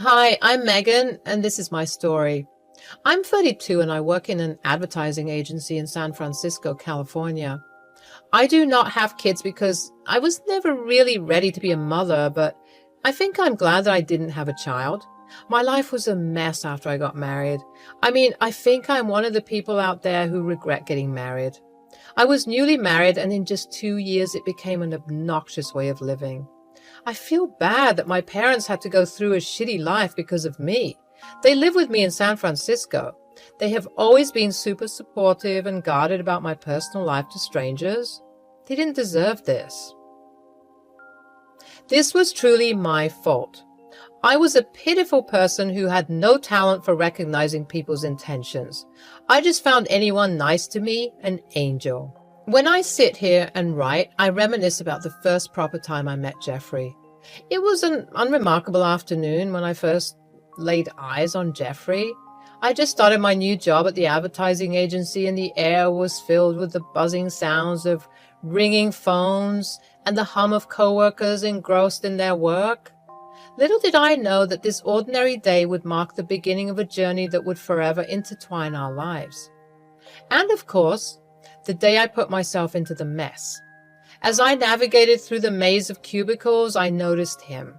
Hi, I'm Megan, and this is my story. I'm 32 and I work in an advertising agency in San Francisco, California. I do not have kids because I was never really ready to be a mother, but I think I'm glad that I didn't have a child. My life was a mess after I got married. I think I'm one of the people out there who regret getting married. I was newly married, and in just 2 years, it became an obnoxious way of living. I feel bad that my parents had to go through a shitty life because of me. They live with me in San Francisco. They have always been super supportive and guarded about my personal life to strangers. They didn't deserve this. This was truly my fault. I was a pitiful person who had no talent for recognizing people's intentions. I just found anyone nice to me an angel. When I sit here and write, I reminisce about the first proper time I met Jeffrey. It was an unremarkable afternoon when I first laid eyes on Jeffrey. I just started my new job at the advertising agency, and the air was filled with the buzzing sounds of ringing phones and the hum of coworkers engrossed in their work. Little did I know that this ordinary day would mark the beginning of a journey that would forever intertwine our lives. And of course, the day I put myself into the mess. As I navigated through the maze of cubicles, I noticed him,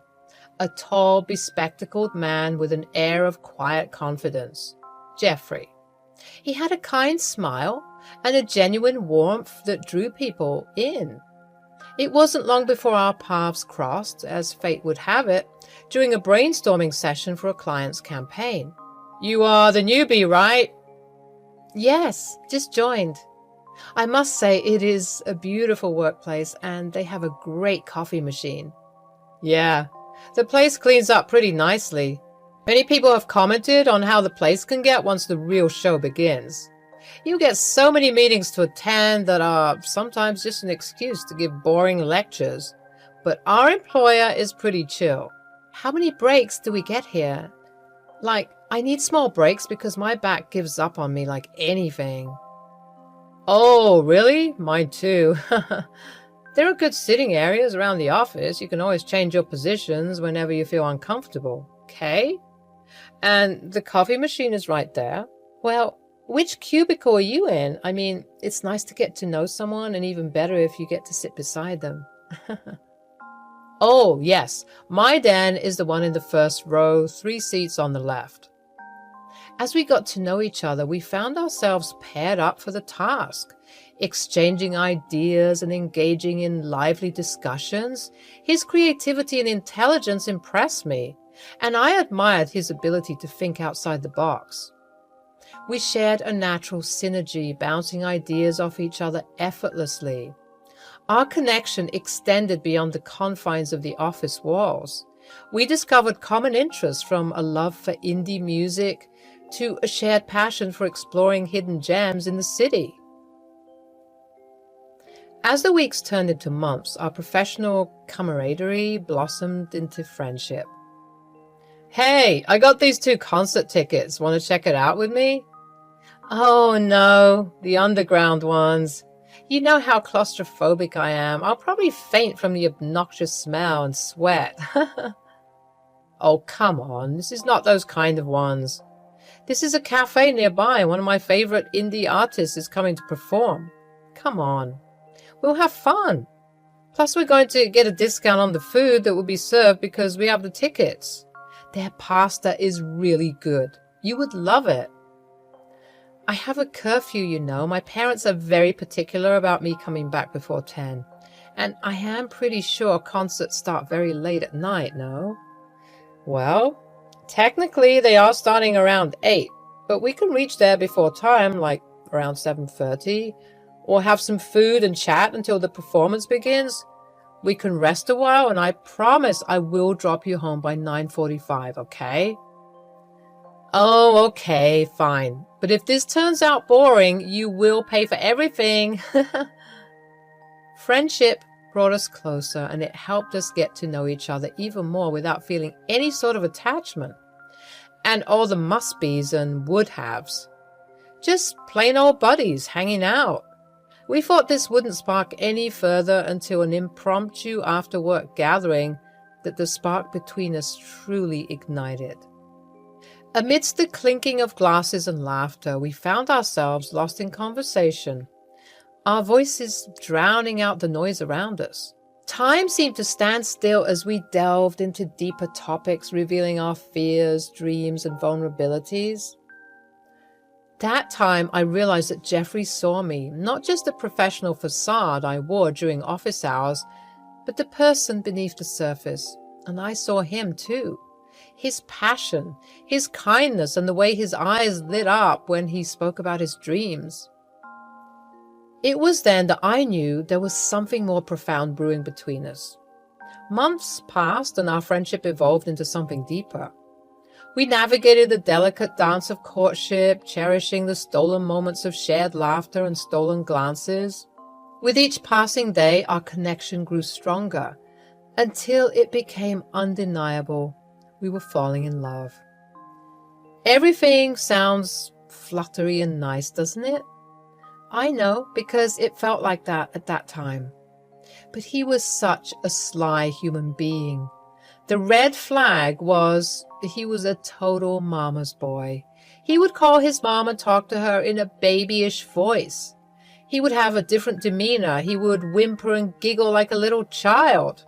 a tall, bespectacled man with an air of quiet confidence. Jeffrey. He had a kind smile and a genuine warmth that drew people in. It wasn't long before our paths crossed, as fate would have it, during a brainstorming session for a client's campaign. "You are the newbie, right?" "Yes, just joined." I must say it is a beautiful workplace, and they have a great coffee machine. "Yeah, the place cleans up pretty nicely. Many people have commented on how the place can get once the real show begins. You get so many meetings to attend that are sometimes just an excuse to give boring lectures. But our employer is pretty chill." "How many breaks do we get here?" I need small breaks because my back gives up on me like anything." "Oh, really? Mine too." "There are good sitting areas around the office. You can always change your positions whenever you feel uncomfortable." "Okay. And the coffee machine is right there." "Well, which cubicle are you in? It's nice to get to know someone, and even better if you get to sit beside them." "Oh, yes. My den is the one in the first row, 3 seats on the left." As we got to know each other, we found ourselves paired up for the task, exchanging ideas and engaging in lively discussions. His creativity and intelligence impressed me, and I admired his ability to think outside the box. We shared a natural synergy, bouncing ideas off each other effortlessly. Our connection extended beyond the confines of the office walls. We discovered common interests, from a love for indie music to a shared passion for exploring hidden gems in the city. As the weeks turned into months, our professional camaraderie blossomed into friendship. "Hey, I got these 2 concert tickets. Want to check it out with me?" "Oh no, the underground ones. You know how claustrophobic I am. I'll probably faint from the obnoxious smell and sweat." "Oh, come on. This is not those kind of ones. This is a cafe nearby, and one of my favorite indie artists is coming to perform. Come on. We'll have fun. Plus, we're going to get a discount on the food that will be served because we have the tickets. Their pasta is really good. You would love it." "I have a curfew, you know. My parents are very particular about me coming back before 10. And I am pretty sure concerts start very late at night, no?" "Well, technically they are starting around 8, but we can reach there before time, like around 7:30, or have some food and chat until the performance begins. We can rest a while, and I promise I will drop you home by 9:45, okay?" "Oh, okay, fine. But if this turns out boring, you will pay for everything." Friendship brought us closer, and it helped us get to know each other even more without feeling any sort of attachment. And all the must-be's and would-haves. Just plain old buddies hanging out. We thought this wouldn't spark any further until an impromptu after-work gathering that the spark between us truly ignited. Amidst the clinking of glasses and laughter, we found ourselves lost in conversation, our voices drowning out the noise around us. Time seemed to stand still as we delved into deeper topics, revealing our fears, dreams, and vulnerabilities. That time, I realized that Jeffrey saw me, not just the professional facade I wore during office hours, but the person beneath the surface. And I saw him too. His passion, his kindness, and the way his eyes lit up when he spoke about his dreams. It was then that I knew there was something more profound brewing between us. Months passed and our friendship evolved into something deeper. We navigated the delicate dance of courtship, cherishing the stolen moments of shared laughter and stolen glances. With each passing day, our connection grew stronger, until it became undeniable. We were falling in love. Everything sounds fluttery and nice, doesn't it? I know, because it felt like that at that time. But he was such a sly human being. The red flag was he was a total mama's boy. He would call his mom and talk to her in a babyish voice. He would have a different demeanor. He would whimper and giggle like a little child.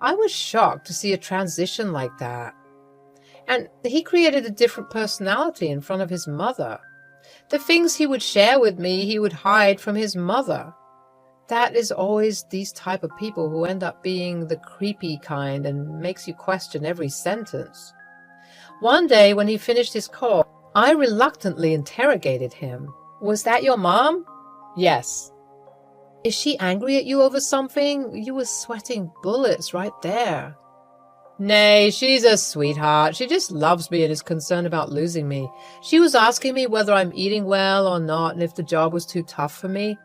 I was shocked to see a transition like that. And he created a different personality in front of his mother. The things he would share with me, he would hide from his mother. That is always these type of people who end up being the creepy kind and makes you question every sentence. One day when he finished his call, I reluctantly interrogated him. "Was that your mom?" "Yes." "Is she angry at you over something? You were sweating bullets right there." "Nay, she's a sweetheart. She just loves me and is concerned about losing me. She was asking me whether I'm eating well or not and if the job was too tough for me.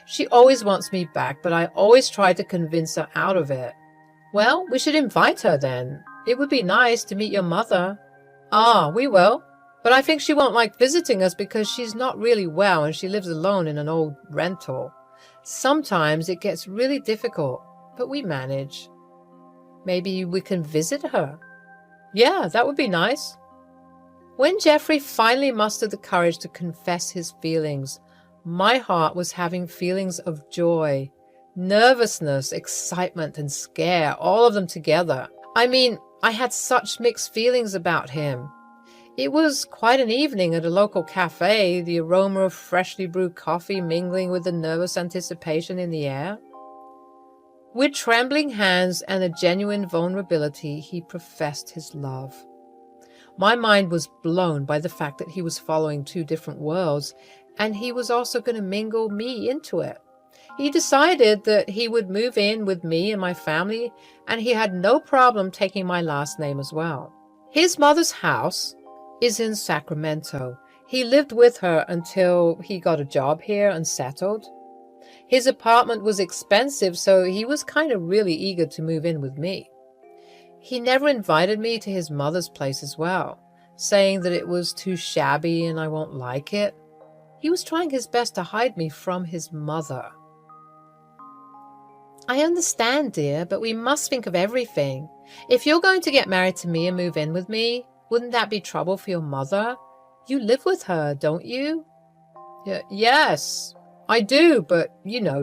She always wants me back, but I always try to convince her out of it." "Well, we should invite her then. It would be nice to meet your mother." "Ah, we will. But I think she won't like visiting us because she's not really well and she lives alone in an old rental. Sometimes it gets really difficult, but we manage." "Maybe we can visit her." "Yeah, that would be nice." When Jeffrey finally mustered the courage to confess his feelings, my heart was having feelings of joy, nervousness, excitement, and scare, all of them together. I mean, I had such mixed feelings about him. It was quite an evening at a local cafe, the aroma of freshly brewed coffee mingling with the nervous anticipation in the air. With trembling hands and a genuine vulnerability, he professed his love. My mind was blown by the fact that he was following two different worlds, and he was also going to mingle me into it. He decided that he would move in with me and my family, and he had no problem taking my last name as well. His mother's house is in Sacramento. He lived with her until he got a job here and settled. His apartment was expensive, so he was kind of really eager to move in with me. He never invited me to his mother's place as well, saying that it was too shabby and I won't like it. He was trying his best to hide me from his mother. "I understand, dear, but we must think of everything. If you're going to get married to me and move in with me, wouldn't that be trouble for your mother? You live with her, don't you?" Yes, I do, but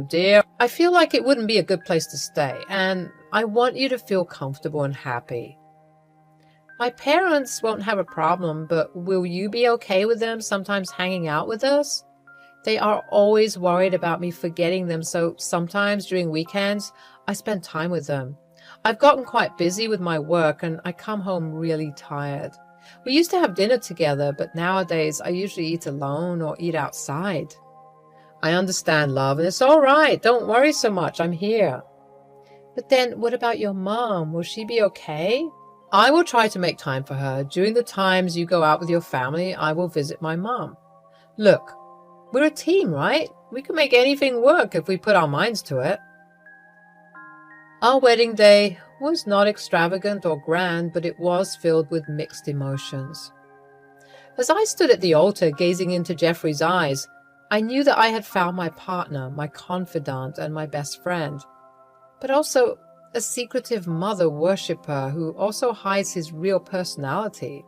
dear, I feel like it wouldn't be a good place to stay, and I want you to feel comfortable and happy. My parents won't have a problem, but will you be okay with them sometimes hanging out with us? They are always worried about me forgetting them, so sometimes during weekends, I spend time with them. I've gotten quite busy with my work, and I come home really tired. We used to have dinner together, but nowadays I usually eat alone or eat outside. I understand, love, and it's all right. Don't worry so much. I'm here. But then what about your mom? Will she be okay? I will try to make time for her. During the times you go out with your family, I will visit my mom. Look, we're a team, right? We can make anything work if we put our minds to it. Our wedding day was not extravagant or grand, but it was filled with mixed emotions. As I stood at the altar gazing into Jeffrey's eyes, I knew that I had found my partner, my confidant, and my best friend. But also, a secretive mother worshipper who also hides his real personality.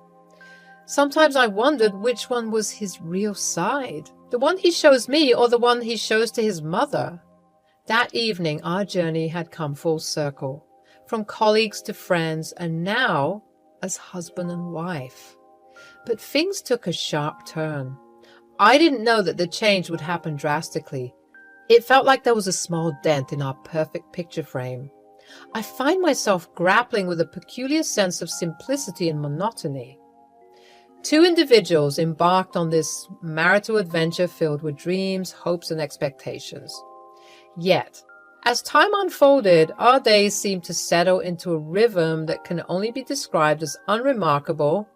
Sometimes I wondered which one was his real side, the one he shows me or the one he shows to his mother. That evening, our journey had come full circle, from colleagues to friends, and now as husband and wife. But things took a sharp turn. I didn't know that the change would happen drastically. It felt like there was a small dent in our perfect picture frame. I find myself grappling with a peculiar sense of simplicity and monotony. Two individuals embarked on this marital adventure filled with dreams, hopes, and expectations. Yet, as time unfolded, our days seemed to settle into a rhythm that can only be described as unremarkable,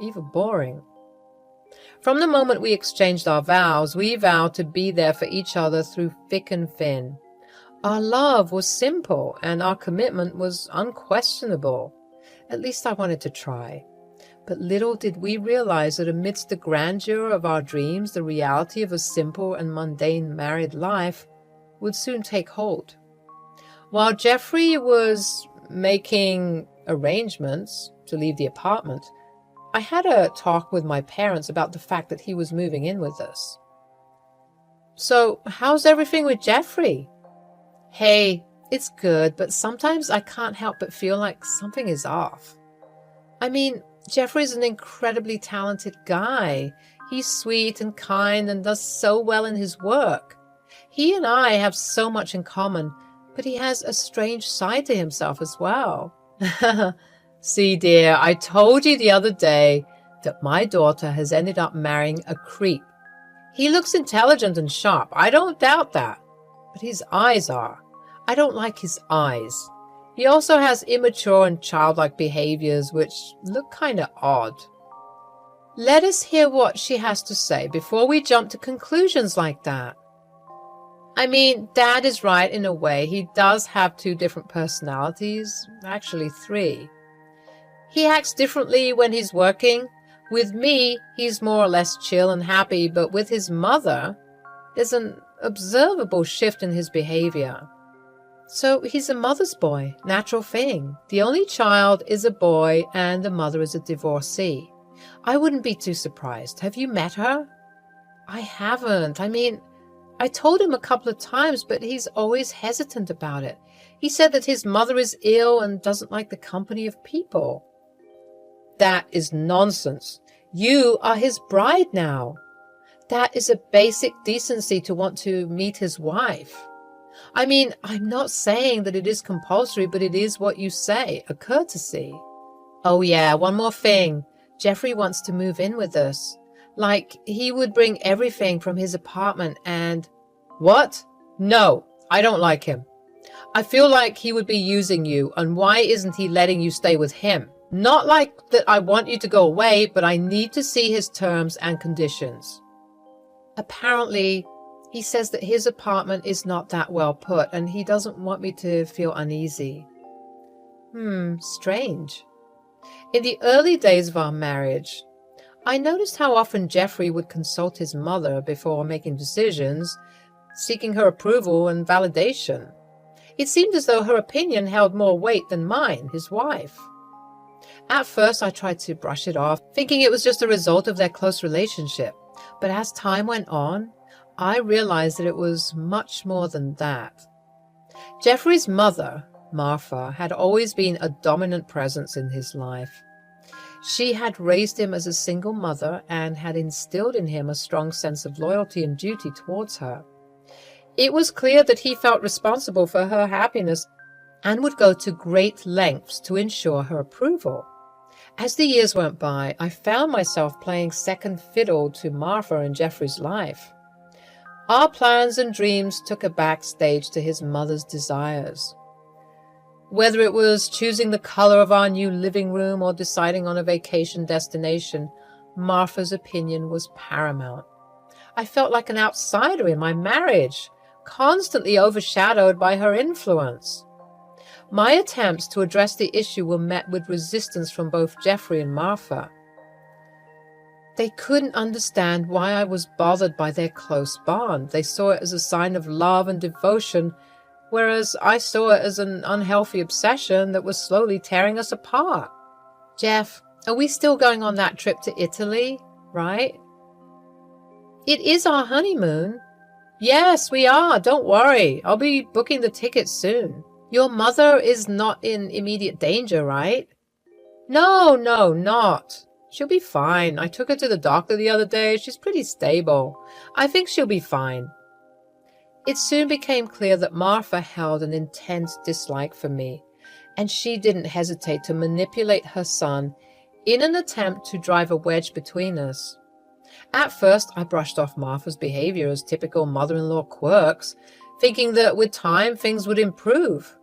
even boring. From the moment we exchanged our vows, we vowed to be there for each other through thick and thin. Our love was simple, and our commitment was unquestionable. At least I wanted to try. But little did we realize that amidst the grandeur of our dreams, the reality of a simple and mundane married life would soon take hold. While Jeffrey was making arrangements to leave the apartment, I had a talk with my parents about the fact that he was moving in with us. "So, how's everything with Jeffrey?" "Hey, it's good, but sometimes I can't help but feel like something is off. I mean, Jeffrey's an incredibly talented guy. He's sweet and kind and does so well in his work. He and I have so much in common, but he has a strange side to himself as well." "See, dear, I told you the other day that my daughter has ended up marrying a creep. He looks intelligent and sharp, I don't doubt that, but his eyes are. I don't like his eyes. He also has immature and childlike behaviors which look kinda odd." Let us hear what she has to say before we jump to conclusions like that. I mean, Dad is right in a way. He does have two different personalities, actually three. He acts differently when he's working. With me, he's more or less chill and happy, but with his mother, there's an observable shift in his behavior. So he's a mother's boy, natural thing. The only child is a boy and the mother is a divorcee. I wouldn't be too surprised. Have you met her? I haven't. I mean, I told him a couple of times, but he's always hesitant about it. He said that his mother is ill and doesn't like the company of people. That is nonsense. You are his bride now. That is a basic decency to want to meet his wife. I mean, I'm not saying that it is compulsory, but it is what you say, a courtesy. Oh yeah, one more thing. Jeffrey wants to move in with us. Like, he would bring everything from his apartment and... What? No, I don't like him. I feel like he would be using you, and why isn't he letting you stay with him? Not like that I want you to go away, but I need to see his terms and conditions. Apparently, he says that his apartment is not that well put, and he doesn't want me to feel uneasy. Strange. In the early days of our marriage, I noticed how often Jeffrey would consult his mother before making decisions, seeking her approval and validation. It seemed as though her opinion held more weight than mine, his wife. At first, I tried to brush it off, thinking it was just a result of their close relationship. But as time went on, I realized that it was much more than that. Jeffrey's mother, Martha, had always been a dominant presence in his life. She had raised him as a single mother and had instilled in him a strong sense of loyalty and duty towards her. It was clear that he felt responsible for her happiness and would go to great lengths to ensure her approval. As the years went by, I found myself playing second fiddle to Martha in Jeffrey's life. Our plans and dreams took a backstage to his mother's desires. Whether it was choosing the color of our new living room or deciding on a vacation destination, Martha's opinion was paramount. I felt like an outsider in my marriage, constantly overshadowed by her influence. My attempts to address the issue were met with resistance from both Jeffrey and Martha. They couldn't understand why I was bothered by their close bond. They saw it as a sign of love and devotion, whereas I saw it as an unhealthy obsession that was slowly tearing us apart. Jeff, are we still going on that trip to Italy, right? It is our honeymoon. Yes, we are. Don't worry. I'll be booking the tickets soon. Your mother is not in immediate danger, right? No, not. She'll be fine. I took her to the doctor the other day. She's pretty stable. I think she'll be fine. It soon became clear that Martha held an intense dislike for me, and she didn't hesitate to manipulate her son in an attempt to drive a wedge between us. At first, I brushed off Martha's behavior as typical mother-in-law quirks, thinking that with time things would improve.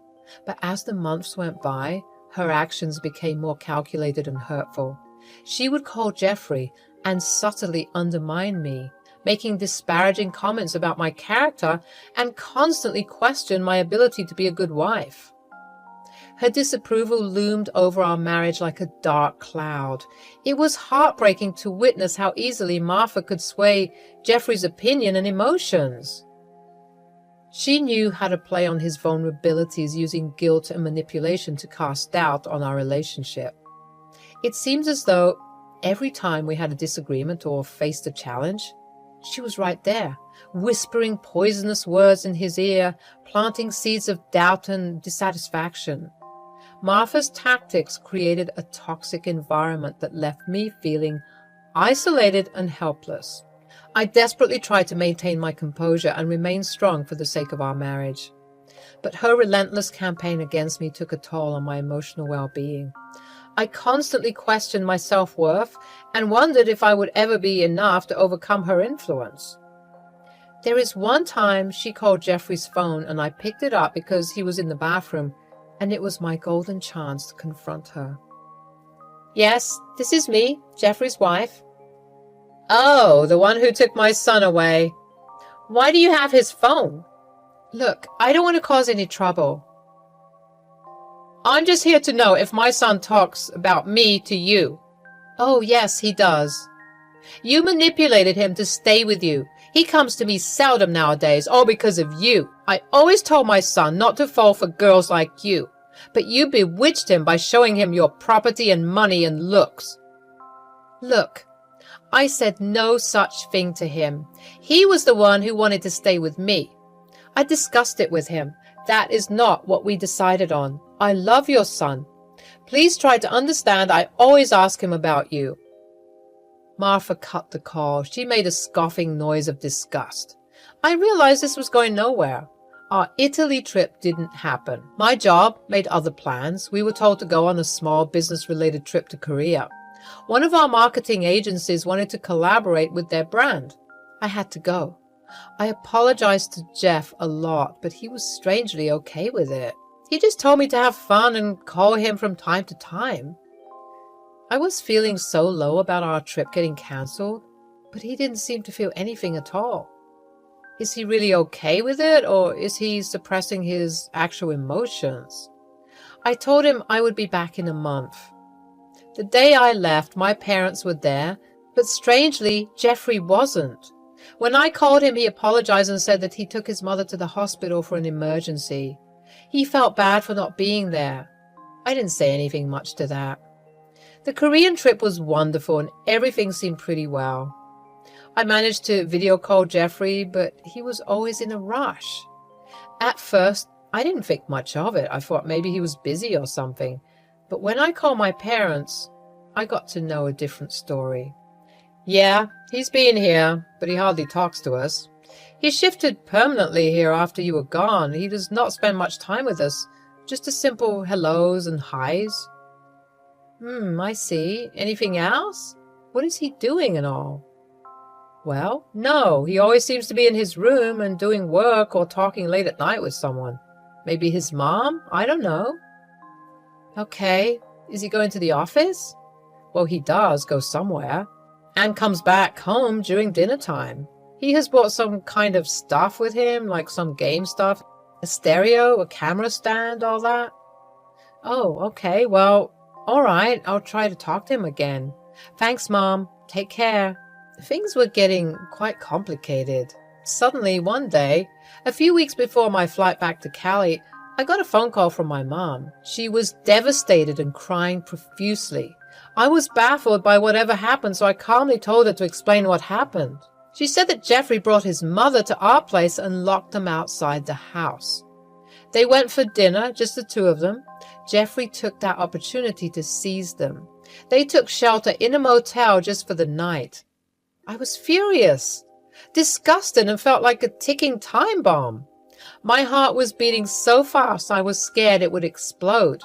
But as the months went by, her actions became more calculated and hurtful. She would call Jeffrey and subtly undermine me, making disparaging comments about my character and constantly question my ability to be a good wife. Her disapproval loomed over our marriage like a dark cloud. It was heartbreaking to witness how easily Martha could sway Jeffrey's opinion and emotions. She knew how to play on his vulnerabilities, using guilt and manipulation to cast doubt on our relationship. It seems as though every time we had a disagreement or faced a challenge, she was right there, whispering poisonous words in his ear, planting seeds of doubt and dissatisfaction. Martha's tactics created a toxic environment that left me feeling isolated and helpless. I desperately tried to maintain my composure and remain strong for the sake of our marriage. But her relentless campaign against me took a toll on my emotional well-being. I constantly questioned my self-worth and wondered if I would ever be enough to overcome her influence. There is one time she called Jeffrey's phone and I picked it up because he was in the bathroom, and it was my golden chance to confront her. Yes, this is me, Jeffrey's wife. Oh, the one who took my son away. Why do you have his phone? Look, I don't want to cause any trouble. I'm just here to know if my son talks about me to you. Oh, yes, he does. You manipulated him to stay with you. He comes to me seldom nowadays, all because of you. I always told my son not to fall for girls like you, but you bewitched him by showing him your property and money and looks. Look, I said no such thing to him. He was the one who wanted to stay with me. I discussed it with him. That is not what we decided on. I love your son. Please try to understand I always ask him about you. Martha cut the call. She made a scoffing noise of disgust. I realized this was going nowhere. Our Italy trip didn't happen. My job made other plans. We were told to go on a small business-related trip to Korea. One of our marketing agencies wanted to collaborate with their brand. I had to go. I apologized to Jeff a lot, but he was strangely okay with it. He just told me to have fun and call him from time to time. I was feeling so low about our trip getting cancelled, but he didn't seem to feel anything at all. Is he really okay with it, or is he suppressing his actual emotions? I told him I would be back in a month. The day I left, my parents were there, but strangely, Jeffrey wasn't. When I called him, he apologized and said that he took his mother to the hospital for an emergency. He felt bad for not being there. I didn't say anything much to that. The Korean trip was wonderful and everything seemed pretty well. I managed to video call Jeffrey, but he was always in a rush. At first, I didn't think much of it. I thought maybe he was busy or something. But when I called my parents, I got to know a different story. Yeah, he's been here, but he hardly talks to us. He shifted permanently here after you were gone. He does not spend much time with us, just a simple hellos and highs. I see. Anything else? What is he doing and all? Well, no, he always seems to be in his room and doing work or talking late at night with someone. Maybe his mom? I don't know. Okay, is he going to the office? Well, he does go somewhere, and comes back home during dinner time. He has brought some kind of stuff with him, like some game stuff, a stereo, a camera stand, all that. Oh, okay, well, all right, I'll try to talk to him again. Thanks, Mom. Take care. Things were getting quite complicated. Suddenly, one day, a few weeks before my flight back to Cali, I got a phone call from my mom. She was devastated and crying profusely. I was baffled by whatever happened, so I calmly told her to explain what happened. She said that Jeffrey brought his mother to our place and locked them outside the house. They went for dinner, just the two of them. Jeffrey took that opportunity to seize them. They took shelter in a motel just for the night. I was furious, disgusted, and felt like a ticking time bomb. My heart was beating so fast I was scared it would explode.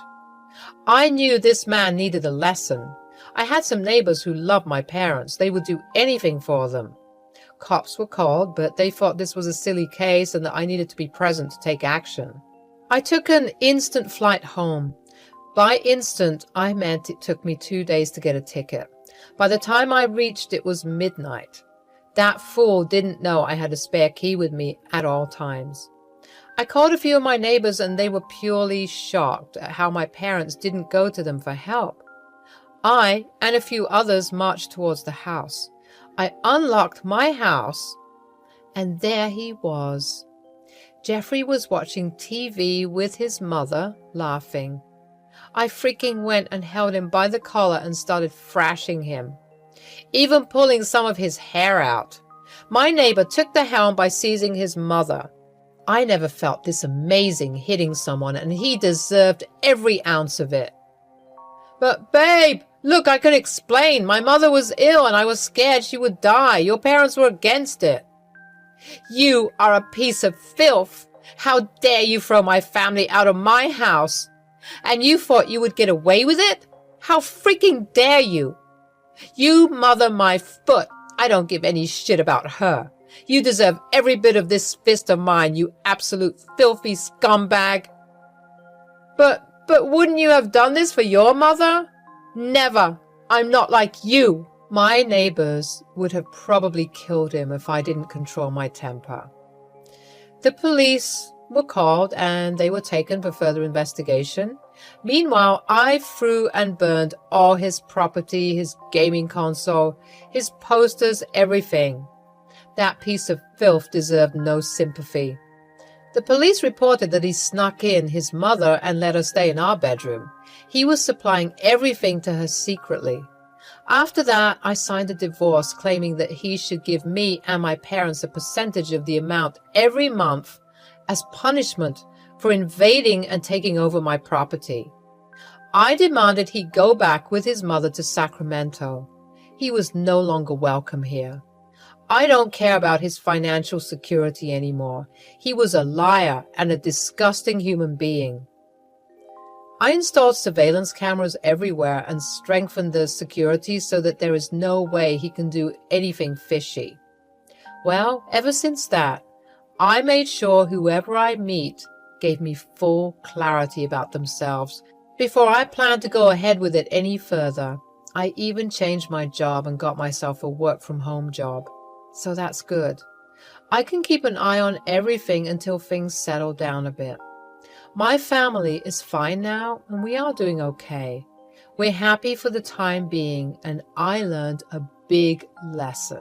I knew this man needed a lesson. I had some neighbors who loved my parents. They would do anything for them. Cops were called, but they thought this was a silly case and that I needed to be present to take action. I took an instant flight home. By instant, I meant it took me 2 days to get a ticket. By the time I reached, it was midnight. That fool didn't know I had a spare key with me at all times. I called a few of my neighbors and they were purely shocked at how my parents didn't go to them for help. I and a few others marched towards the house. I unlocked my house and there he was. Jeffrey was watching TV with his mother, laughing. I freaking went and held him by the collar and started thrashing him, even pulling some of his hair out. My neighbor took the helm by seizing his mother. I never felt this amazing hitting someone, and he deserved every ounce of it. But babe, look, I can explain. My mother was ill and I was scared she would die. Your parents were against it. You are a piece of filth. How dare you throw my family out of my house? And you thought you would get away with it? How freaking dare you? You mother my foot. I don't give any shit about her. You deserve every bit of this fist of mine, you absolute filthy scumbag. But wouldn't you have done this for your mother? Never. I'm not like you. My neighbors would have probably killed him if I didn't control my temper. The police were called and they were taken for further investigation. Meanwhile, I threw and burned all his property, his gaming console, his posters, everything. That piece of filth deserved no sympathy. The police reported that he snuck in his mother and let her stay in our bedroom. He was supplying everything to her secretly. After that, I signed a divorce claiming that he should give me and my parents a percentage of the amount every month as punishment for invading and taking over my property. I demanded he go back with his mother to Sacramento. He was no longer welcome here. I don't care about his financial security anymore. He was a liar and a disgusting human being. I installed surveillance cameras everywhere and strengthened the security so that there is no way he can do anything fishy. Well, ever since that, I made sure whoever I meet gave me full clarity about themselves before I planned to go ahead with it any further. I even changed my job and got myself a work-from-home job. So that's good. I can keep an eye on everything until things settle down a bit. My family is fine now and we are doing okay. We're happy for the time being and I learned a big lesson.